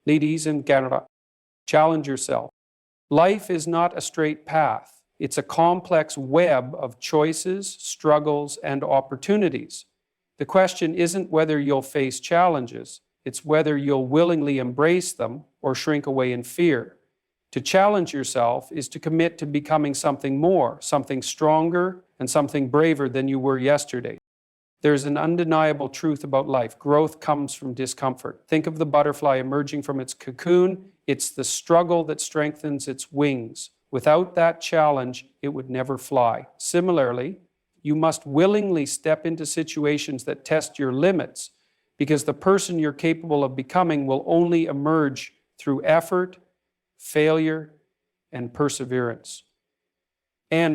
Ladies and Canada, challenge yourself. Life is not a straight path. It's a complex web of choices, struggles, and opportunities. The question isn't whether you'll face challenges, it's whether you'll willingly embrace them or shrink away in fear. To challenge yourself is to commit to becoming something more, something stronger, and something braver than you were yesterday. There's an undeniable truth about life. Growth comes from discomfort. Think of the butterfly emerging from its cocoon. It's the struggle that strengthens its wings. Without that challenge, it would never fly. Similarly, you must willingly step into situations that test your limits, because the person you're capable of becoming will only emerge through effort, failure, and perseverance. And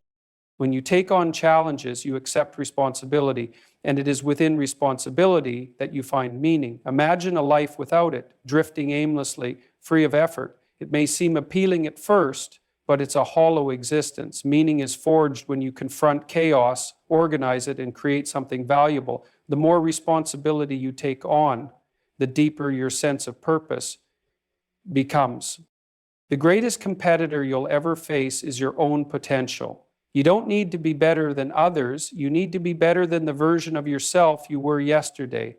when you take on challenges, you accept responsibility, and it is within responsibility that you find meaning. Imagine a life without it, drifting aimlessly, free of effort. It may seem appealing at first, but it's a hollow existence. Meaning is forged when you confront chaos, organize it, and create something valuable. The more responsibility you take on, the deeper your sense of purpose becomes. The greatest competitor you'll ever face is your own potential. You don't need to be better than others. You need to be better than the version of yourself you were yesterday.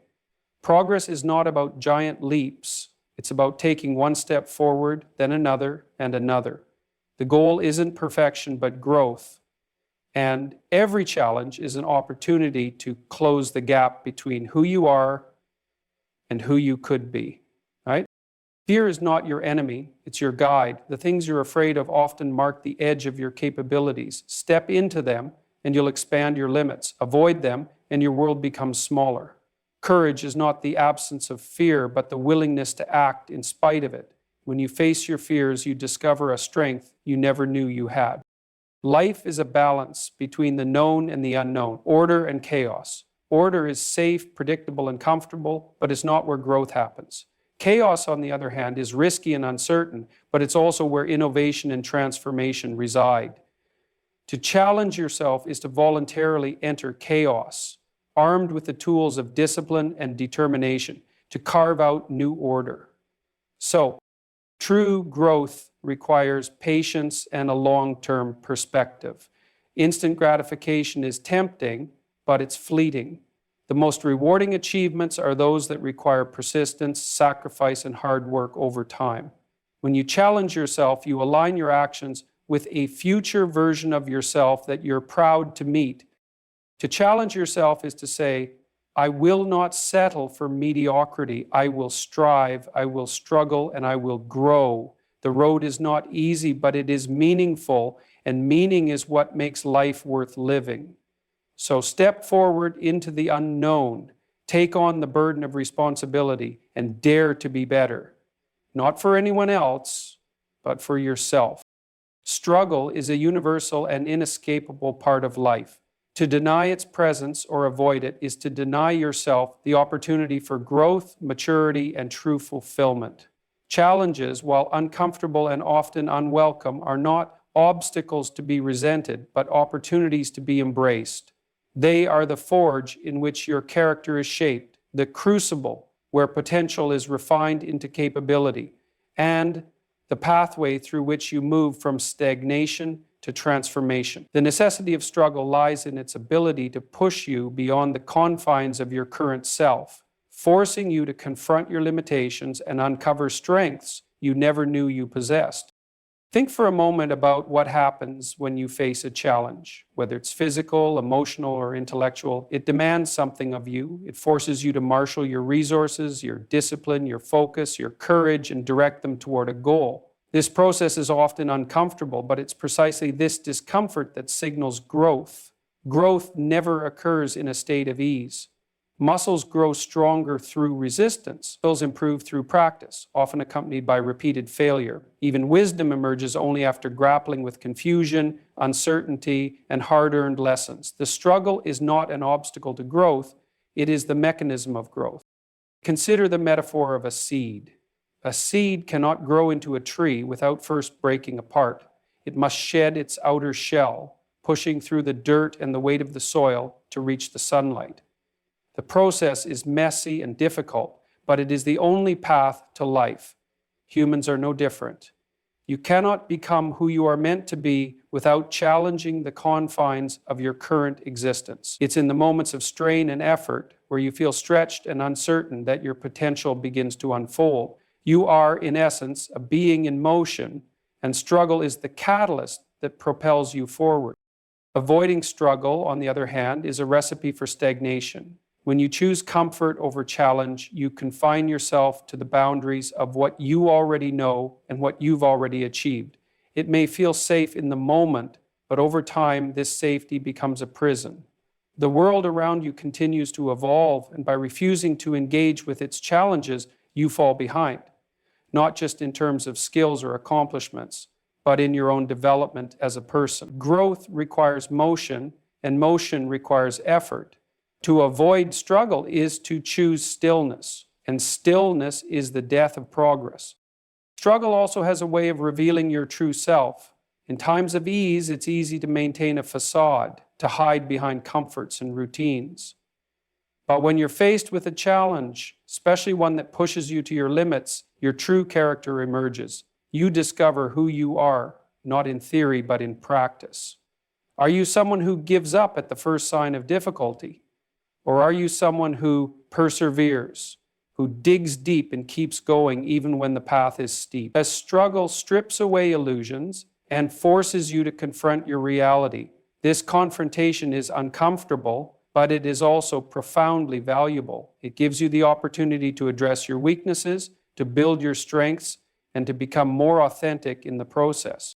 Progress is not about giant leaps. It's about taking one step forward, then another, and another. The goal isn't perfection, but growth. And every challenge is an opportunity to close the gap between who you are and who you could be, right? Fear is not your enemy, it's your guide. The things you're afraid of often mark the edge of your capabilities. Step into them and you'll expand your limits. Avoid them and your world becomes smaller. Courage is not the absence of fear, but the willingness to act in spite of it. When you face your fears, you discover a strength you never knew you had. Life is a balance between the known and the unknown, order and chaos. Order is safe, predictable, and comfortable, but it's not where growth happens. Chaos, on the other hand, is risky and uncertain, but it's also where innovation and transformation reside. To challenge yourself is to voluntarily enter chaos, armed with the tools of discipline and determination, to carve out new order. So, true growth requires patience and a long-term perspective. Instant gratification is tempting, but it's fleeting. The most rewarding achievements are those that require persistence, sacrifice, and hard work over time. When you challenge yourself, you align your actions with a future version of yourself that you're proud to meet. To challenge yourself is to say, I will not settle for mediocrity. I will strive, I will struggle, and I will grow. The road is not easy, but it is meaningful, and meaning is what makes life worth living. So step forward into the unknown, take on the burden of responsibility, and dare to be better. Not for anyone else, but for yourself. Struggle is a universal and inescapable part of life. To deny its presence or avoid it is to deny yourself the opportunity for growth, maturity, and true fulfillment. Challenges, while uncomfortable and often unwelcome, are not obstacles to be resented, but opportunities to be embraced. They are the forge in which your character is shaped, the crucible where potential is refined into capability, and the pathway through which you move from stagnation to transformation. The necessity of struggle lies in its ability to push you beyond the confines of your current self, forcing you to confront your limitations and uncover strengths you never knew you possessed. Think for a moment about what happens when you face a challenge, whether it's physical, emotional, or intellectual. It demands something of you. It forces you to marshal your resources, your discipline, your focus, your courage, and direct them toward a goal. This process is often uncomfortable, but it's precisely this discomfort that signals growth. Growth never occurs in a state of ease. Muscles grow stronger through resistance. Skills improve through practice, often accompanied by repeated failure. Even wisdom emerges only after grappling with confusion, uncertainty, and hard-earned lessons. The struggle is not an obstacle to growth, it is the mechanism of growth. Consider the metaphor of a seed. A seed cannot grow into a tree without first breaking apart. It must shed its outer shell, pushing through the dirt and the weight of the soil to reach the sunlight. The process is messy and difficult, but it is the only path to life. Humans are no different. You cannot become who you are meant to be without challenging the confines of your current existence. It's in the moments of strain and effort where you feel stretched and uncertain that your potential begins to unfold. You are, in essence, a being in motion, and struggle is the catalyst that propels you forward. Avoiding struggle, on the other hand, is a recipe for stagnation. When you choose comfort over challenge, you confine yourself to the boundaries of what you already know and what you've already achieved. It may feel safe in the moment, but over time, this safety becomes a prison. The world around you continues to evolve, and by refusing to engage with its challenges, you fall behind, not just in terms of skills or accomplishments, but in your own development as a person. Growth requires motion, and motion requires effort. To avoid struggle is to choose stillness, and stillness is the death of progress. Struggle also has a way of revealing your true self. In times of ease, it's easy to maintain a facade, to hide behind comforts and routines. But when you're faced with a challenge, especially one that pushes you to your limits, your true character emerges. You discover who you are, not in theory, but in practice. Are you someone who gives up at the first sign of difficulty? Or are you someone who perseveres, who digs deep and keeps going even when the path is steep? As struggle strips away illusions and forces you to confront your reality, this confrontation is uncomfortable, but it is also profoundly valuable. It gives you the opportunity to address your weaknesses, to build your strengths, and to become more authentic in the process.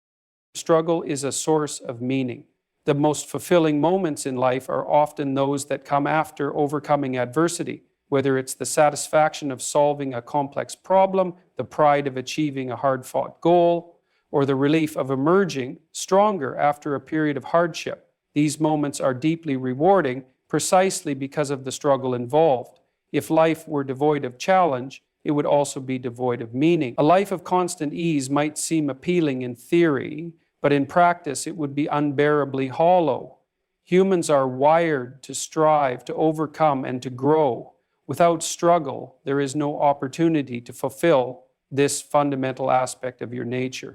Struggle is a source of meaning. The most fulfilling moments in life are often those that come after overcoming adversity, whether it's the satisfaction of solving a complex problem, the pride of achieving a hard-fought goal, or the relief of emerging stronger after a period of hardship. These moments are deeply rewarding precisely because of the struggle involved. If life were devoid of challenge, it would also be devoid of meaning. A life of constant ease might seem appealing in theory, but in practice it would be unbearably hollow. Humans are wired to strive, to overcome, and to grow. Without struggle, there is no opportunity to fulfill this fundamental aspect of your nature.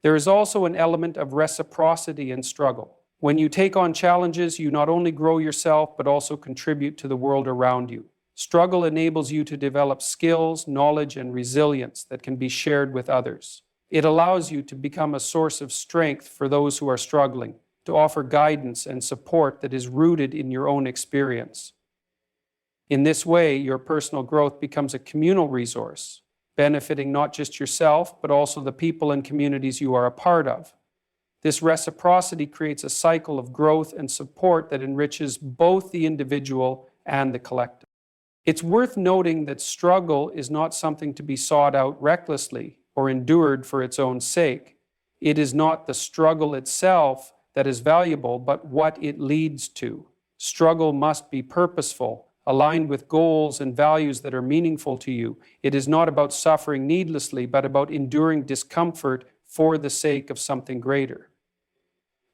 There is also an element of reciprocity in struggle. When you take on challenges, you not only grow yourself, but also contribute to the world around you. Struggle enables you to develop skills, knowledge, and resilience that can be shared with others. It allows you to become a source of strength for those who are struggling, to offer guidance and support that is rooted in your own experience. In this way, your personal growth becomes a communal resource, benefiting not just yourself, but also the people and communities you are a part of. This reciprocity creates a cycle of growth and support that enriches both the individual and the collective. It's worth noting that struggle is not something to be sought out recklessly or endured for its own sake. It is not the struggle itself that is valuable, but what it leads to. Struggle must be purposeful, aligned with goals and values that are meaningful to you. It is not about suffering needlessly, but about enduring discomfort for the sake of something greater.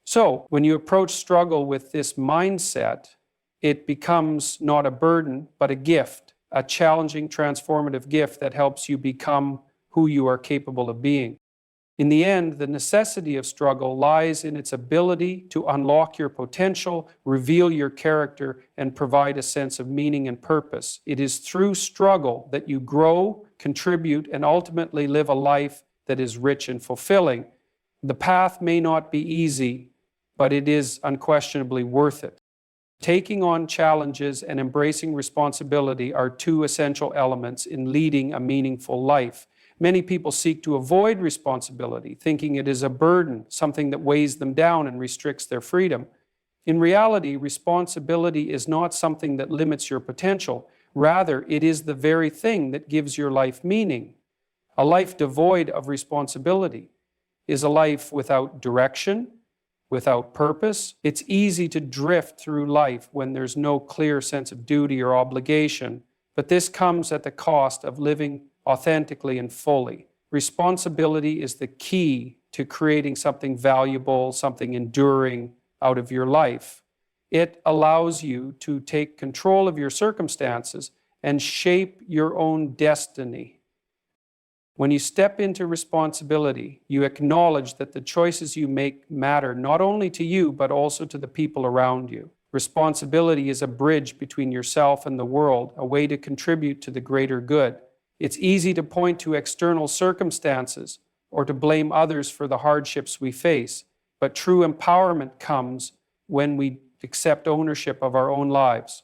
So, when you approach struggle with this mindset, it becomes not a burden, but a gift, a challenging, transformative gift that helps you become who you are capable of being. In the end, the necessity of struggle lies in its ability to unlock your potential, reveal your character, and provide a sense of meaning and purpose. It is through struggle that you grow, contribute, and ultimately live a life that is rich and fulfilling. The path may not be easy, but it is unquestionably worth it. Taking on challenges and embracing responsibility are two essential elements in leading a meaningful life. Many people seek to avoid responsibility, thinking it is a burden, something that weighs them down and restricts their freedom. In reality, responsibility is not something that limits your potential. Rather, it is the very thing that gives your life meaning. A life devoid of responsibility is a life without direction, without purpose. It's easy to drift through life when there's no clear sense of duty or obligation, but this comes at the cost of living authentically and fully. Responsibility is the key to creating something valuable, something enduring out of your life. It allows you to take control of your circumstances and shape your own destiny. When you step into responsibility, you acknowledge that the choices you make matter not only to you, but also to the people around you. Responsibility is a bridge between yourself and the world, a way to contribute to the greater good. It's easy to point to external circumstances or to blame others for the hardships we face, but true empowerment comes when we accept ownership of our own lives.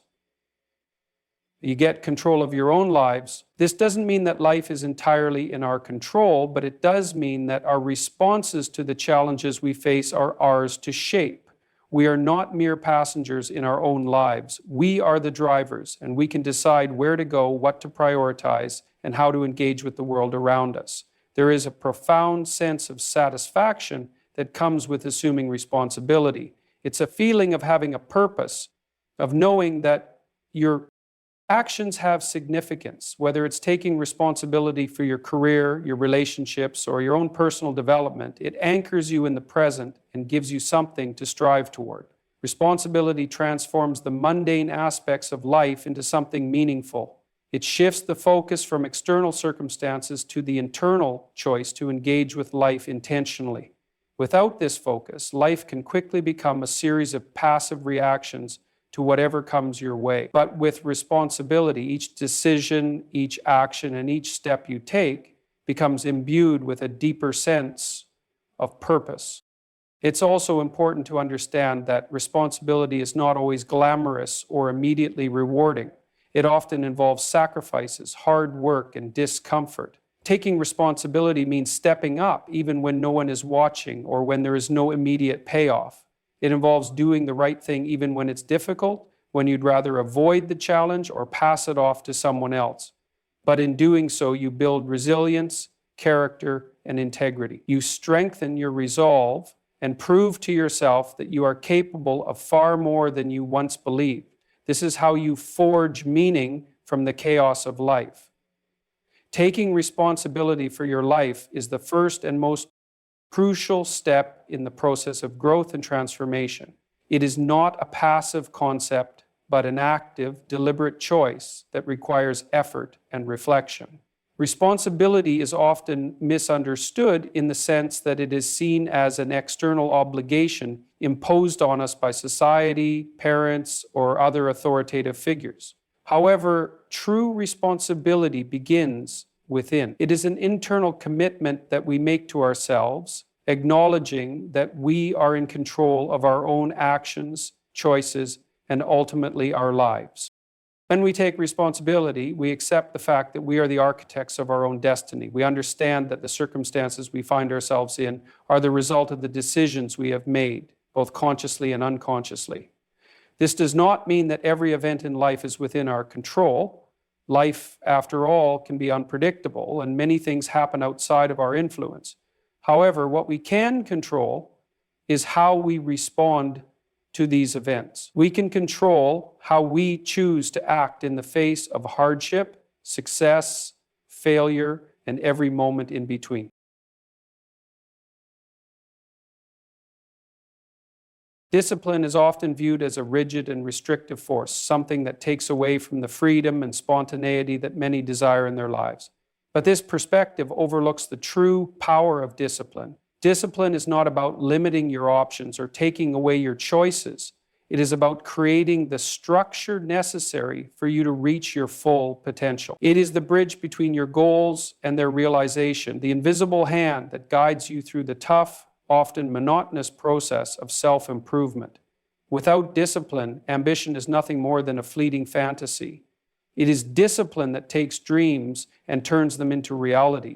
You get control of your own lives. This doesn't mean that life is entirely in our control, but it does mean that our responses to the challenges we face are ours to shape. We are not mere passengers in our own lives. We are the drivers, and we can decide where to go, what to prioritize, and how to engage with the world around us. There is a profound sense of satisfaction that comes with assuming responsibility. It's a feeling of having a purpose, of knowing that your actions have significance, whether it's taking responsibility for your career, your relationships, or your own personal development. It anchors you in the present and gives you something to strive toward. Responsibility transforms the mundane aspects of life into something meaningful. It shifts the focus from external circumstances to the internal choice to engage with life intentionally. Without this focus, life can quickly become a series of passive reactions to whatever comes your way. But with responsibility, each decision, each action, and each step you take becomes imbued with a deeper sense of purpose. It's also important to understand that responsibility is not always glamorous or immediately rewarding. It often involves sacrifices, hard work, and discomfort. Taking responsibility means stepping up even when no one is watching or when there is no immediate payoff. It involves doing the right thing even when it's difficult, when you'd rather avoid the challenge or pass it off to someone else. But in doing so, you build resilience, character, and integrity. You strengthen your resolve and prove to yourself that you are capable of far more than you once believed. This is how you forge meaning from the chaos of life. Taking responsibility for your life is the first and most crucial step in the process of growth and transformation. It is not a passive concept, but an active, deliberate choice that requires effort and reflection. Responsibility is often misunderstood in the sense that it is seen as an external obligation imposed on us by society, parents, or other authoritative figures. However, true responsibility begins within. It is an internal commitment that we make to ourselves, acknowledging that we are in control of our own actions, choices, and ultimately our lives. When we take responsibility, we accept the fact that we are the architects of our own destiny. We understand that the circumstances we find ourselves in are the result of the decisions we have made, both consciously and unconsciously. This does not mean that every event in life is within our control. Life, after all, can be unpredictable, and many things happen outside of our influence. However, what we can control is how we respond to these events. We can control how we choose to act in the face of hardship, success, failure, and every moment in between. Discipline is often viewed as a rigid and restrictive force, something that takes away from the freedom and spontaneity that many desire in their lives. But this perspective overlooks the true power of discipline. Discipline is not about limiting your options or taking away your choices. It is about creating the structure necessary for you to reach your full potential. It is the bridge between your goals and their realization, the invisible hand that guides you through the tough, often monotonous process of self-improvement. Without discipline, ambition is nothing more than a fleeting fantasy. It is discipline that takes dreams and turns them into reality.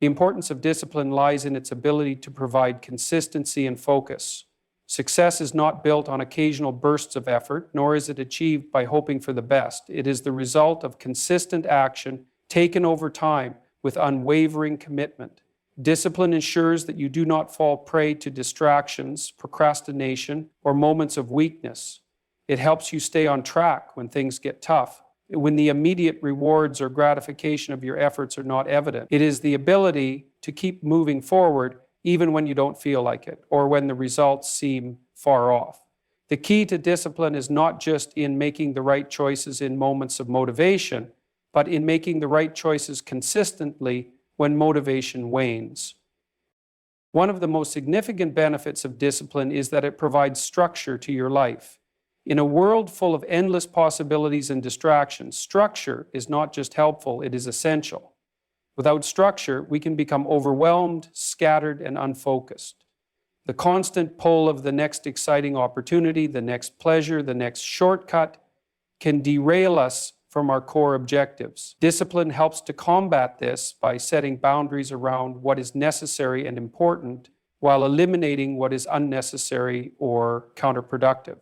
The importance of discipline lies in its ability to provide consistency and focus. Success is not built on occasional bursts of effort, nor is it achieved by hoping for the best. It is the result of consistent action taken over time with unwavering commitment. Discipline ensures that you do not fall prey to distractions, procrastination, or moments of weakness. It helps you stay on track when things get tough, when the immediate rewards or gratification of your efforts are not evident. It is the ability to keep moving forward even when you don't feel like it, or when the results seem far off. The key to discipline is not just in making the right choices in moments of motivation, but in making the right choices consistently when motivation wanes. One of the most significant benefits of discipline is that it provides structure to your life. In a world full of endless possibilities and distractions, structure is not just helpful, it is essential. Without structure, we can become overwhelmed, scattered, and unfocused. The constant pull of the next exciting opportunity, the next pleasure, the next shortcut can derail us from our core objectives. Discipline helps to combat this by setting boundaries around what is necessary and important while eliminating what is unnecessary or counterproductive.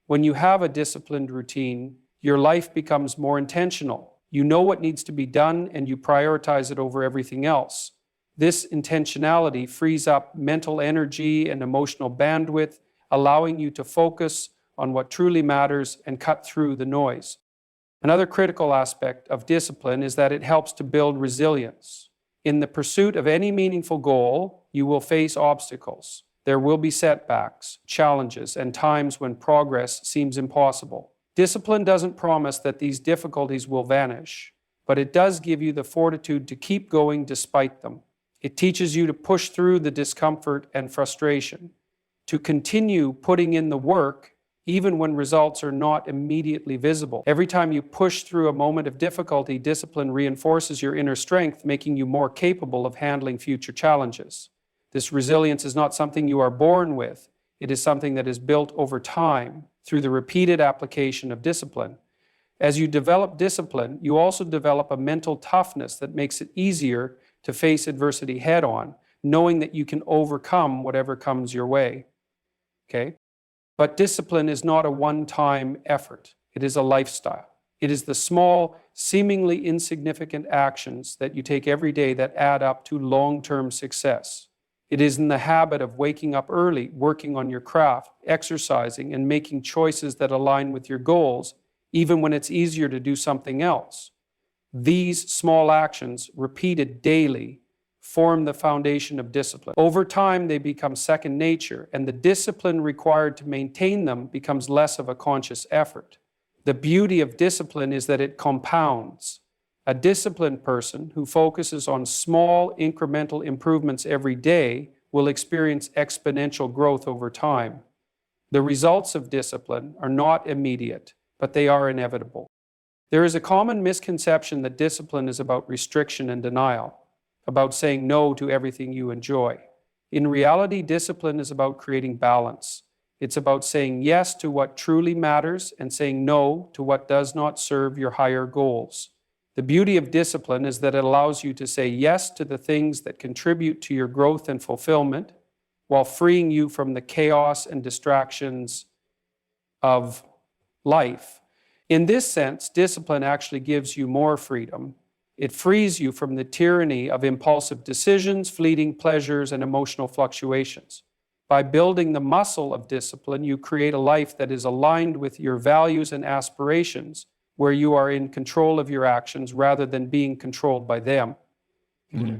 When you have a disciplined routine, your life becomes more intentional. You know what needs to be done and you prioritize it over everything else. This intentionality frees up mental energy and emotional bandwidth, allowing you to focus on what truly matters and cut through the noise. Another critical aspect of discipline is that it helps to build resilience. In the pursuit of any meaningful goal, you will face obstacles. There will be setbacks, challenges, and times when progress seems impossible. Discipline doesn't promise that these difficulties will vanish, but it does give you the fortitude to keep going despite them. It teaches you to push through the discomfort and frustration, to continue putting in the work even when results are not immediately visible. Every time you push through a moment of difficulty, discipline reinforces your inner strength, making you more capable of handling future challenges. This resilience is not something you are born with. It is something that is built over time through the repeated application of discipline. As you develop discipline, you also develop a mental toughness that makes it easier to face adversity head-on, knowing that you can overcome whatever comes your way. Okay? But discipline is not a one-time effort. It is a lifestyle. It is the small, seemingly insignificant actions that you take every day that add up to long-term success. It is in the habit of waking up early, working on your craft, exercising, and making choices that align with your goals, even when it's easier to do something else. These small actions, repeated daily, form the foundation of discipline. Over time, they become second nature, and the discipline required to maintain them becomes less of a conscious effort. The beauty of discipline is that it compounds. A disciplined person who focuses on small incremental improvements every day will experience exponential growth over time. The results of discipline are not immediate, but they are inevitable. There is a common misconception that discipline is about restriction and denial, about saying no to everything you enjoy. In reality, discipline is about creating balance. It's about saying yes to what truly matters and saying no to what does not serve your higher goals. The beauty of discipline is that it allows you to say yes to the things that contribute to your growth and fulfillment while freeing you from the chaos and distractions of life. In this sense, discipline actually gives you more freedom. It frees you from the tyranny of impulsive decisions, fleeting pleasures, and emotional fluctuations. By building the muscle of discipline, you create a life that is aligned with your values and aspirations, where you are in control of your actions rather than being controlled by them. Mm-hmm.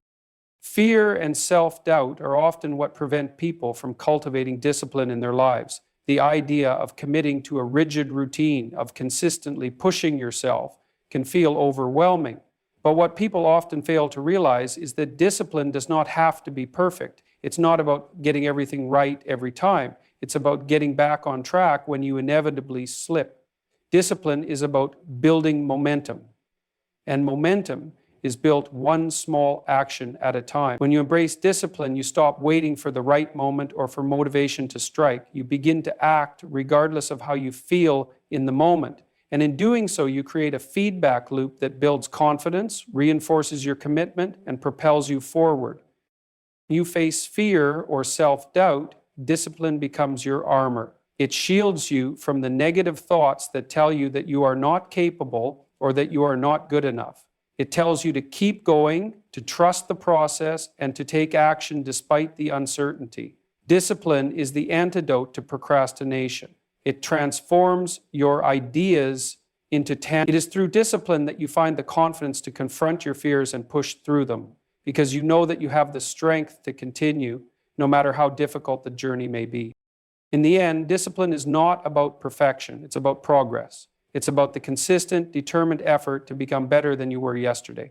Fear and self-doubt are often what prevent people from cultivating discipline in their lives. The idea of committing to a rigid routine, of consistently pushing yourself, can feel overwhelming. But what people often fail to realize is that discipline does not have to be perfect. It's not about getting everything right every time. It's about getting back on track when you inevitably slip. Discipline is about building momentum. And momentum is built one small action at a time. When you embrace discipline, you stop waiting for the right moment or for motivation to strike. You begin to act regardless of how you feel in the moment. And in doing so, you create a feedback loop that builds confidence, reinforces your commitment, and propels you forward. You face fear or self-doubt, discipline becomes your armor. It shields you from the negative thoughts that tell you that you are not capable or that you are not good enough. It tells you to keep going, to trust the process, and to take action despite the uncertainty. Discipline is the antidote to procrastination. It transforms your ideas into tangible. It is through discipline that you find the confidence to confront your fears and push through them, because you know that you have the strength to continue, no matter how difficult the journey may be. In the end, discipline is not about perfection, it's about progress. It's about the consistent, determined effort to become better than you were yesterday.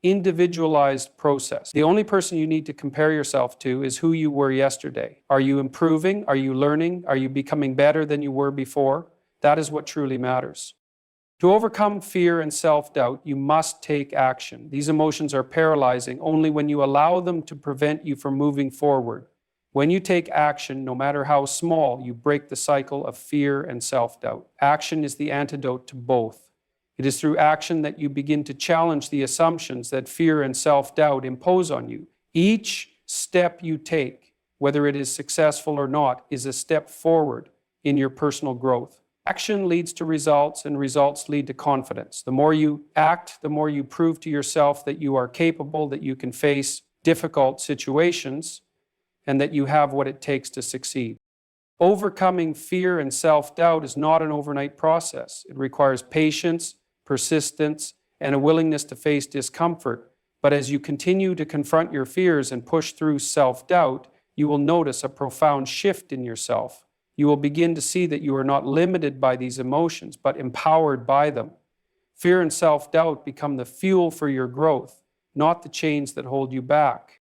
individualized process. The only person you need to compare yourself to is who you were yesterday. Are you improving? Are you learning? Are you becoming better than you were before? That is what truly matters. To overcome fear and self-doubt, you must take action. These emotions are paralyzing only when you allow them to prevent you from moving forward. When you take action, no matter how small, you break the cycle of fear and self-doubt. Action is the antidote to both. It is through action that you begin to challenge the assumptions that fear and self-doubt impose on you. Each step you take, whether it is successful or not, is a step forward in your personal growth. Action leads to results, and results lead to confidence. The more you act, the more you prove to yourself that you are capable, that you can face difficult situations, and that you have what it takes to succeed. Overcoming fear and self-doubt is not an overnight process. It requires patience, persistence, and a willingness to face discomfort. But as you continue to confront your fears and push through self-doubt, you will notice a profound shift in yourself. You will begin to see that you are not limited by these emotions, but empowered by them. Fear and self-doubt become the fuel for your growth, not the chains that hold you back.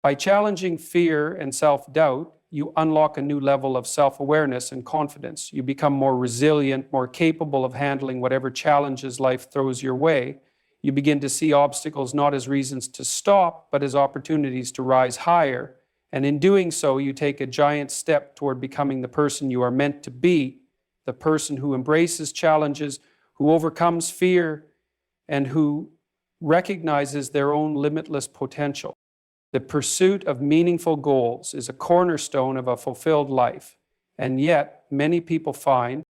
By challenging fear and self-doubt, you unlock a new level of self-awareness and confidence. You become more resilient, more capable of handling whatever challenges life throws your way. You begin to see obstacles not as reasons to stop, but as opportunities to rise higher. And in doing so, you take a giant step toward becoming the person you are meant to be, the person who embraces challenges, who overcomes fear, and who recognizes their own limitless potential. The pursuit of meaningful goals is a cornerstone of a fulfilled life, and yet many people find